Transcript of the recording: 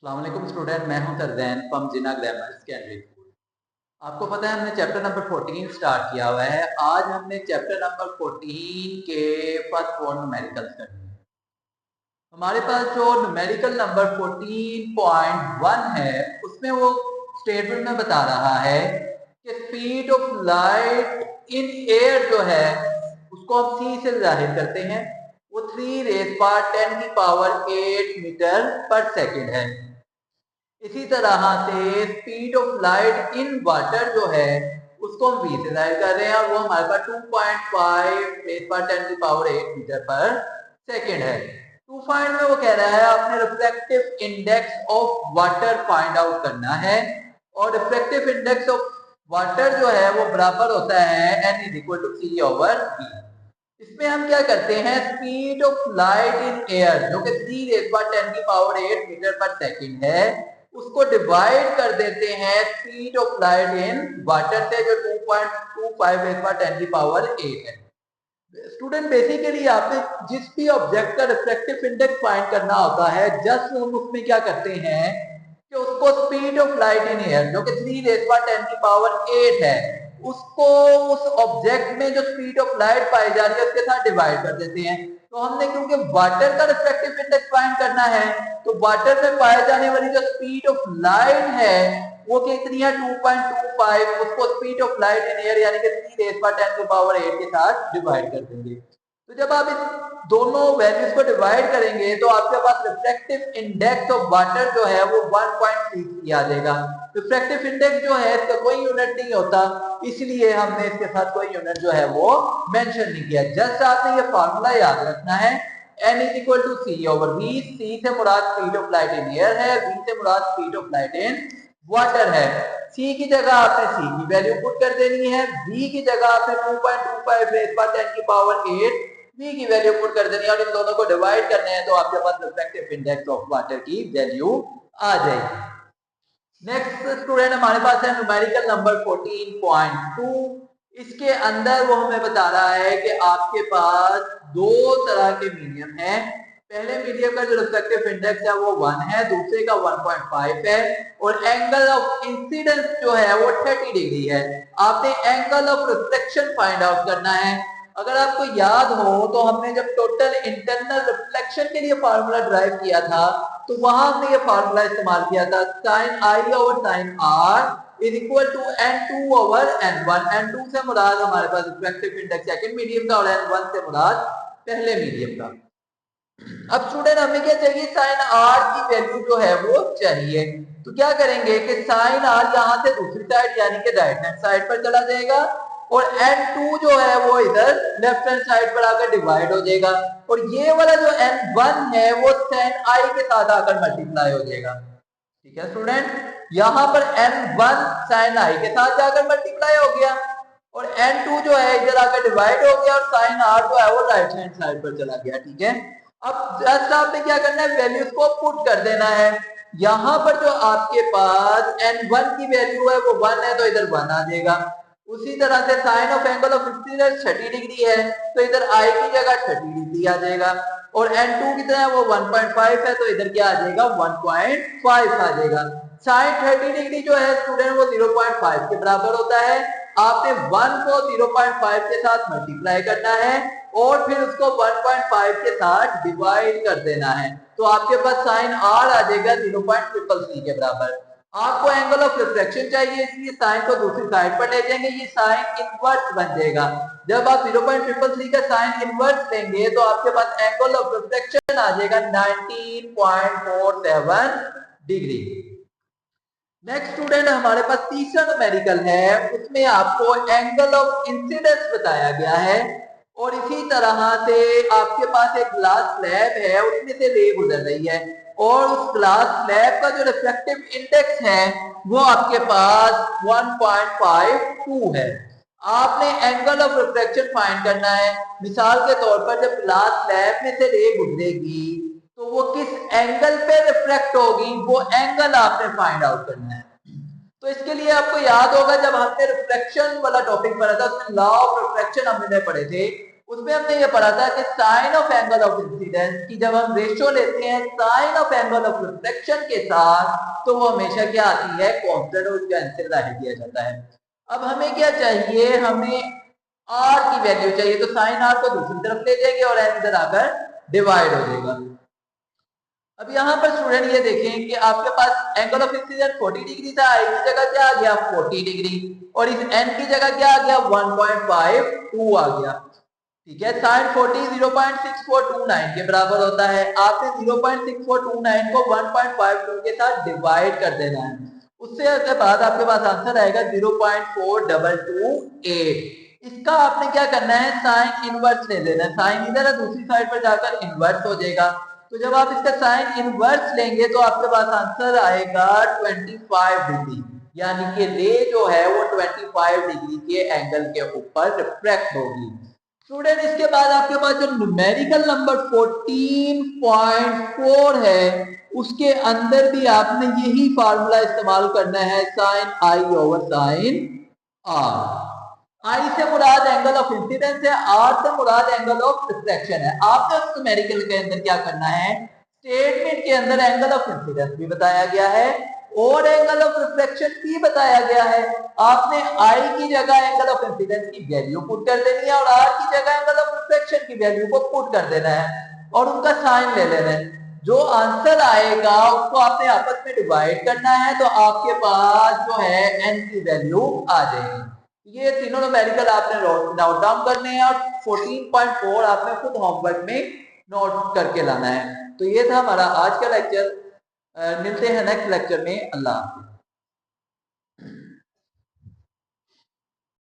अस्सलाम वालेकुम स्टूडेंट, मैं हूं Tarzain from Jinnah grammar secondary school. आपको पता है हमने चैप्टर नंबर 14 स्टार्ट किया हुआ है। आज हमने चैप्टर नंबर 14 के फर्स्ट 4 न्यूमेरिकल्स करने हैं। हमारे पास जो न्यूमेरिकल नंबर 14.1 है उसमें वो स्टेटमेंट में बता रहा है कि speed of light in air जो है उसको हम c से जाहिर करते हैं। वो 3 रेज़ पावर 10 की पावर 8 मीटर पर सेकेंड है। इसी तरह से speed of light in water जो है उसको हम v से जाहिर कर रहे हैं और वो हमारे पास 2.5 रेज़ पावर 10 की पावर 8 मीटर पर सेकेंड है। 2 में वो कह रहा है आपने refractive index of water find out करना है और रिफ्रैक्टिव इंडेक्स ऑफ वाटर जो है वो बराबर होता है n is equal to c over v। इसमें हम क्या करते हैं, speed of light in air जो कि 3 रेज़ पावर 10 की पावर 8 मीटर पर सेकेंड है उसको डिवाइड कर देते हैं speed of light in water से जो 2.25 रेज़ पावर 10 की पावर 8 है। स्टूडेंट बेसिकली आपने जिस भी ऑब्जेक्ट का रिफ्रैक्टिव इंडेक्स फाइंड करना होता है जस्ट हम उसमें क्या करते हैं कि उसको speed of light in air जो कि 3 रेज़ पावर 10 की पावर 8 है उसको उस ऑब्जेक्ट में जो स्पीड ऑफ लाइट पाई जा रही है उसके साथ डिवाइड कर देते हैं। तो हमने क्योंकि वाटर का रिफ्रैक्टिव इंडेक्स फाइंड करना है तो वाटर में पाए जाने वाली जो स्पीड ऑफ लाइट है वो कितनी है 2.25, उसको speed of light in air यानी कि 3 रेज़ पावर 10 की पावर 8 के साथ डिवाइड कर देंगे। तो जब आप इस दोनों वैल्यूज को डिवाइड करेंगे तो आपके पास रिफ्रैक्टिव इंडेक्स ऑफ वाटर जो है वो 1.63 आ जाएगा। रिफ्रैक्टिव इंडेक्स जो है इसका कोई यूनिट नहीं होता, इसलिए हमने इसके साथ कोई यूनिट जो है वो मेंशन नहीं किया। जस्ट आपने ये फार्मूला याद रखना है, n is equal to c over v। c से मुराद speed of light in air है, v से मुराद speed of light in water है। c की जगह आपने c की वैल्यू पुट कर देनी है, v की जगह आपने 2.25 रेज़ पावर 10 की पावर 8 v की वैल्यू पुट कर देनी है और इन दोनों को डिवाइड करने हैं तो आपके पास रिफ्रैक्टिव इंडेक्स ऑफ वाटर की वैल्यू आ जाएगी। नेक्स्ट स्टूडेंट हमारे पास है न्यूमेरिकल नंबर 14.2। इसके अंदर वो हमें बता रहा है कि आपके पास दो तरह के मीडियम हैं। पहले मीडियम का जो रिफ्रैक्टिव इंडेक्स है वो 1 है, दूसरे का 1.5 है और एंगल ऑफ इंसिडेंस जो है वो 30 डिग्री है। आपने angle of reflection find out करना है। अगर आपको याद हो तो हमने जब टोटल इंटरनल रिफ्लेक्शन के लिए फार्मूला ड्राइव किया था तो वहां हमने ये फार्मूला इस्तेमाल किया था, sin i over sin r is equal to n2 over n1। n2 से मुराद हमारे पास रिफ्रैक्टिव इंडेक्स सेकंड मीडियम का और n1 से मुराद पहले मीडियम का। अब स्टूडेंट हमें क्या चाहिए, sin r की वैल्यू जो है वो चाहिए। तो क्या करेंगे कि sin r यहां से दूसरी साइड यानी कि राइट हैंड साइड पर चला जाएगा और n2 जो है वो इधर लेफ्ट हैंड साइड पर आकर डिवाइड हो जाएगा और ये वाला जो n1 है वो sin i के साथ आकर मल्टीप्लाई हो जाएगा। ठीक है स्टूडेंट, यहां पर n1 sin i के साथ जाकर मल्टीप्लाई हो गया और n2 जो है इधर आकर डिवाइड हो गया और sin r जो है वो राइट हैंड साइड पर चला गया। ठीक है, अब जस्ट आपने क्या करना है, वैल्यूज को पुट कर देना है। यहां पर जो आपके पास n1 की वैल्यू है वो 1 है तो इधर 1 आ जाएगा। उसी तरह से sine of angle of incidence 30 degree है तो इधर i की जगह 30 डिग्री आ जाएगा और n2 कितना है वो 1.5 है तो इधर क्या आ जाएगा 1.5 आ जाएगा। साइन 30 डिग्री जो है स्टूडेंट वो 0.5 के बराबर होता है। आपने 1 को 0.5 के साथ मल्टीप्लाई करना है और फिर उसको 1.5 के साथ डिवाइड कर देना है तो आपके पास साइन r आ जाएगा 0.333 के बराबर। आपको एंगल ऑफ रिफ्लेक्शन चाहिए इसलिए साइन को दूसरी साइड पर ले जाएंगे, ये साइन इनवर्स बन जाएगा। जब आप 0.333 का साइन इनवर्स लेंगे तो आपके पास एंगल ऑफ रिफ्लेक्शन आ जाएगा 19.47 डिग्री। नेक्स्ट स्टूडेंट हमारे पास तीसरा न्यूमेरिकल है, उसमें आपको एंगल ऑफ इंसिडेंस बताया गया है और इसी तरह से आपके पास एक ग्लास स्लैब है उसमें से रे गुजर रही है और उस ग्लास स्लैब का जो रिफ्रैक्टिव इंडेक्स है वो आपके पास 1.52 है। आपने एंगल ऑफ रिफ्रैक्शन फाइंड करना है। मिसाल के तौर पर जब ग्लास स्लैब में से रे गुजरेगी तो वो किस एंगल पे रिफ्लेक्ट होगी वो एंगल आपने फाइंड आउट करना है। तो इसके लिए आपको याद होगा जब हमने रिफ्लेक्शन वाला टॉपिक पढ़ा था उसमें लॉ ऑफ रिफ्लेक्शन हमने पढ़े थे, उसमें हमने ये पढ़ा था कि sign of angle of incidence की जब हम रेशियो लेते हैं sign of angle of reflection के साथ तो वो हमेशा क्या आती है, कांस्टेंट, और उसका आंसर जाहिर किया जाता है। अब हमें क्या चाहिए, हमें आर की वैल्यू चाहिए, तो साइन आर को दूसरी तरफ ले जाएंगे और एन इधर आकर डिवाइड हो जाएगा। अब यहाँ पर स्टूडेंट ये देखें कि आपके पास एंगल ऑफ इंसिडेंस 40 डिग्री था, आई की जगह क्या आ गया 40 डिग्री, और इस एन की जगह क्या आ गया 1.52 आ गया। ठीक है, साइन 40 0.6429 के बराबर होता है। आपने 0.6429 को 1.52 के साथ डिवाइड कर देना है, उससे के बाद आपके पास आंसर आएगा 0.4228। इसका आपने क्या करना है, साइन इनवर्स ले लेना है। साइन इधर है, दूसरी साइड पर जाकर इनवर्स हो जाएगा। तो जब आप इसका साइन इनवर्स लेंगे तो आपके पास आंसर आएगा 25 डिग्री, यानी कि रे जो है वो 25 डिग्री के एंगल के ऊपर रिफ्रैक्ट होगी। स्टूडेंट इसके बाद आपके पास जो न्यूमेरिकल नंबर 14.4 है उसके अंदर भी आपने यही फार्मूला इस्तेमाल करना है, sine i over sine r. I से मुराद एंगल ऑफ इंसिडेंस है, आर से मुराद एंगल ऑफ रिफ्लेक्शन है। आपने उस न्यूमेरिकल के अंदर क्या करना है, स्टेटमेंट के अंदर एंगल ऑफ इंसिडेंस भी बताया गया है और एंगल ऑफ रिफ्लेक्शन भी बताया गया है। आपने आई की जगह एंगल ऑफ इंसिडेंस की वैल्यू पुट कर देनी है और आर की जगह एंगल ऑफ रिफ्लेक्शन की वैल्यू को पुट कर देना है और उनका साइन ले लेना है। जो आंसर आएगा उसको आपने आपस में डिवाइड करना है, तो आपके पास जो है एन की वैल्यू आ जाएगी। ये तीनों न्यूमेरिकल आपने नोट डाउन करने हैं और 14.4 आपने खुद होमवर्क में नोट करके लाना है। तो ये था हमारा आज का लेक्चर। मिलते हैं नेक्स्ट लेक्चर में। अल्लाह हाफिज़।